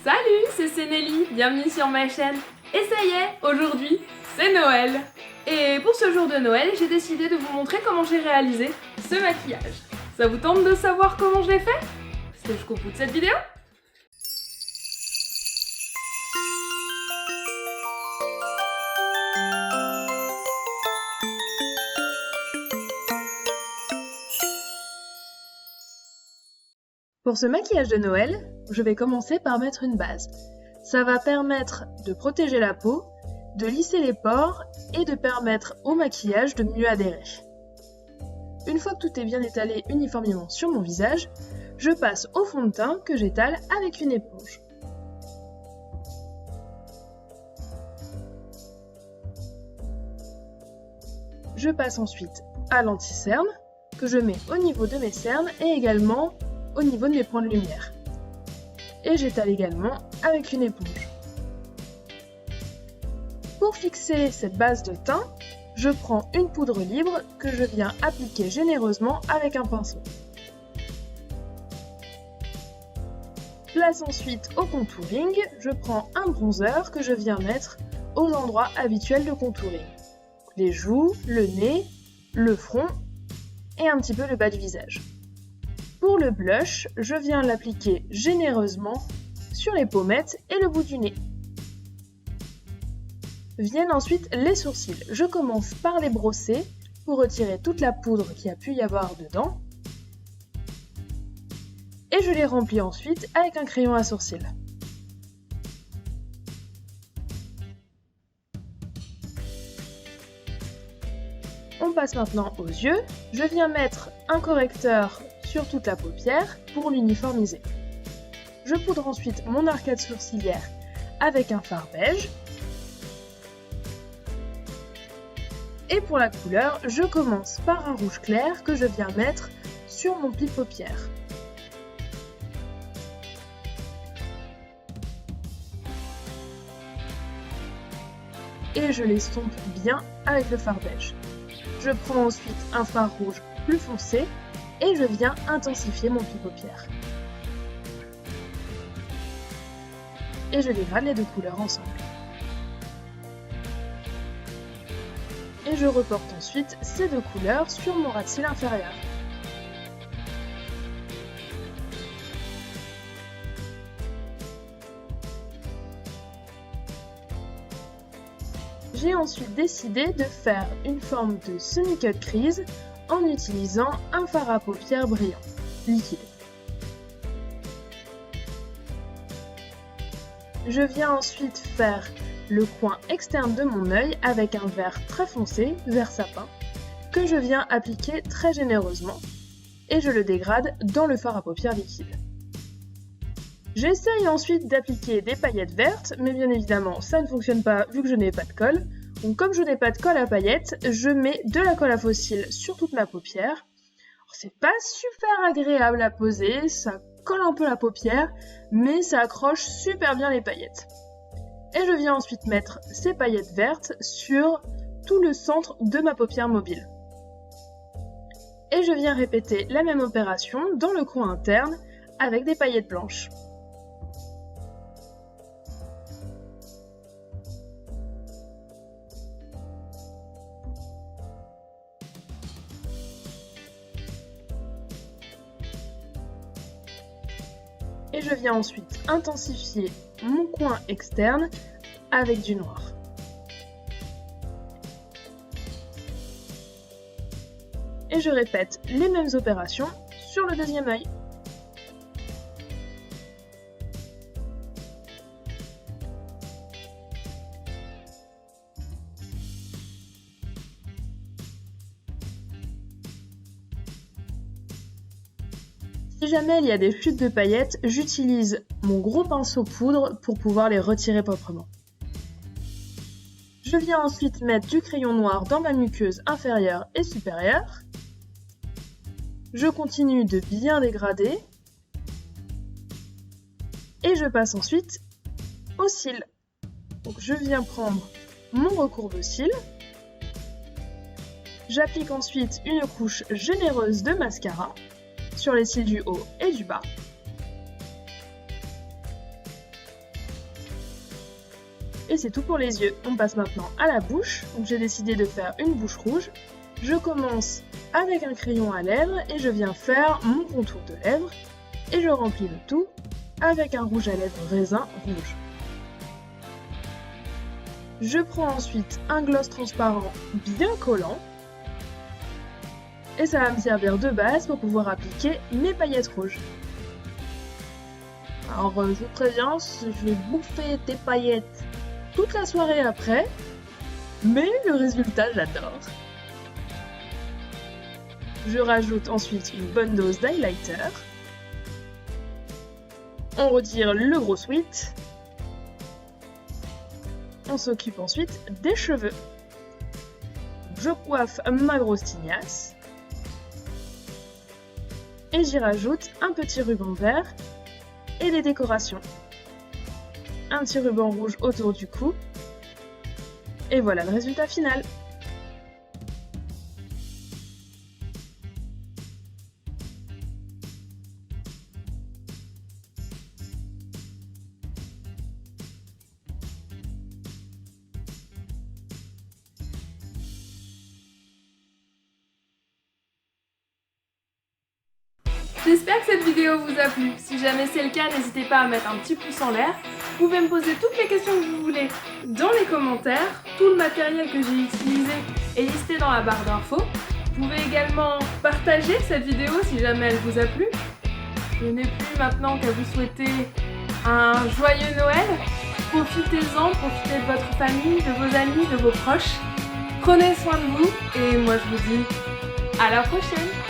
Salut, c'est Cénélie, bienvenue sur ma chaîne. Et ça y est, aujourd'hui, c'est Noël. Et pour ce jour de Noël, j'ai décidé de vous montrer comment j'ai réalisé ce maquillage. Ça vous tente de savoir comment je l'ai fait? C'est jusqu'au bout de cette vidéo. Pour ce maquillage de Noël, je vais commencer par mettre une base. Ça va permettre de protéger la peau, de lisser les pores et de permettre au maquillage de mieux adhérer. Une fois que tout est bien étalé uniformément sur mon visage, je passe au fond de teint que j'étale avec une éponge. Je passe ensuite à l'anti-cerne que je mets au niveau de mes cernes et également au niveau de mes points de lumière. Et j'étale également avec une éponge. Pour fixer cette base de teint, je prends une poudre libre que je viens appliquer généreusement avec un pinceau. Place ensuite au contouring, je prends un bronzer que je viens mettre aux endroits habituels de contouring. Les joues, le nez, le front et un petit peu le bas du visage. Pour le blush, je viens l'appliquer généreusement sur les pommettes et le bout du nez. Viennent ensuite les sourcils. Je commence par les brosser pour retirer toute la poudre qu'il y a pu y avoir dedans. Et je les remplis ensuite avec un crayon à sourcils. On passe maintenant aux yeux. Je viens mettre un correcteur sur toute la paupière pour l'uniformiser. Je poudre ensuite mon arcade sourcilière avec un fard beige. Et pour la couleur, je commence par un rouge clair que je viens mettre sur mon pli de paupière. Et je l'estompe bien avec le fard beige. Je prends ensuite un fard rouge plus foncé et je viens intensifier mon pli de paupière. Et je dégrade les deux couleurs ensemble. Et je reporte ensuite ces deux couleurs sur mon ras de cils inférieur. J'ai ensuite décidé de faire une forme de semi-cut crease en utilisant un fard à paupières brillant, liquide. Je viens ensuite faire le coin externe de mon œil avec un vert très foncé, vert sapin, que je viens appliquer très généreusement et je le dégrade dans le fard à paupières liquide. J'essaye ensuite d'appliquer des paillettes vertes, mais bien évidemment ça ne fonctionne pas vu que je n'ai pas de colle. Donc comme je n'ai pas de colle à paillettes, je mets de la colle à fossiles sur toute ma paupière. C'est pas super agréable à poser, ça colle un peu la paupière, mais ça accroche super bien les paillettes. Et je viens ensuite mettre ces paillettes vertes sur tout le centre de ma paupière mobile. Et je viens répéter la même opération dans le coin interne avec des paillettes blanches. Et je viens ensuite intensifier mon coin externe avec du noir. Et je répète les mêmes opérations sur le deuxième œil. Si jamais il y a des chutes de paillettes, j'utilise mon gros pinceau poudre pour pouvoir les retirer proprement. Je viens ensuite mettre du crayon noir dans ma muqueuse inférieure et supérieure. Je continue de bien dégrader. Et je passe ensuite aux cils. Donc je viens prendre mon recourbe-cils. J'applique ensuite une couche généreuse de mascara sur les cils du haut et du bas. Et c'est tout pour les yeux. On passe maintenant à la bouche. Donc j'ai décidé de faire une bouche rouge. Je commence avec un crayon à lèvres et je viens faire mon contour de lèvres. Et je remplis le tout avec un rouge à lèvres raisin rouge. Je prends ensuite un gloss transparent bien collant. Et ça va me servir de base pour pouvoir appliquer mes paillettes rouges. Alors je vous préviens, je vais bouffer tes paillettes toute la soirée après, mais le résultat j'adore. Je rajoute ensuite une bonne dose d'highlighter. On retire le gros sweat. On s'occupe ensuite des cheveux. Je coiffe ma grosse tignasse. Et j'y rajoute un petit ruban vert et des décorations. Un petit ruban rouge autour du cou. Et voilà le résultat final. J'espère que cette vidéo vous a plu. Si jamais c'est le cas, n'hésitez pas à mettre un petit pouce en l'air. Vous pouvez me poser toutes les questions que vous voulez dans les commentaires. Tout le matériel que j'ai utilisé est listé dans la barre d'infos. Vous pouvez également partager cette vidéo si jamais elle vous a plu. Je n'ai plus maintenant qu'à vous souhaiter un joyeux Noël. Profitez-en, profitez de votre famille, de vos amis, de vos proches. Prenez soin de vous et moi je vous dis à la prochaine.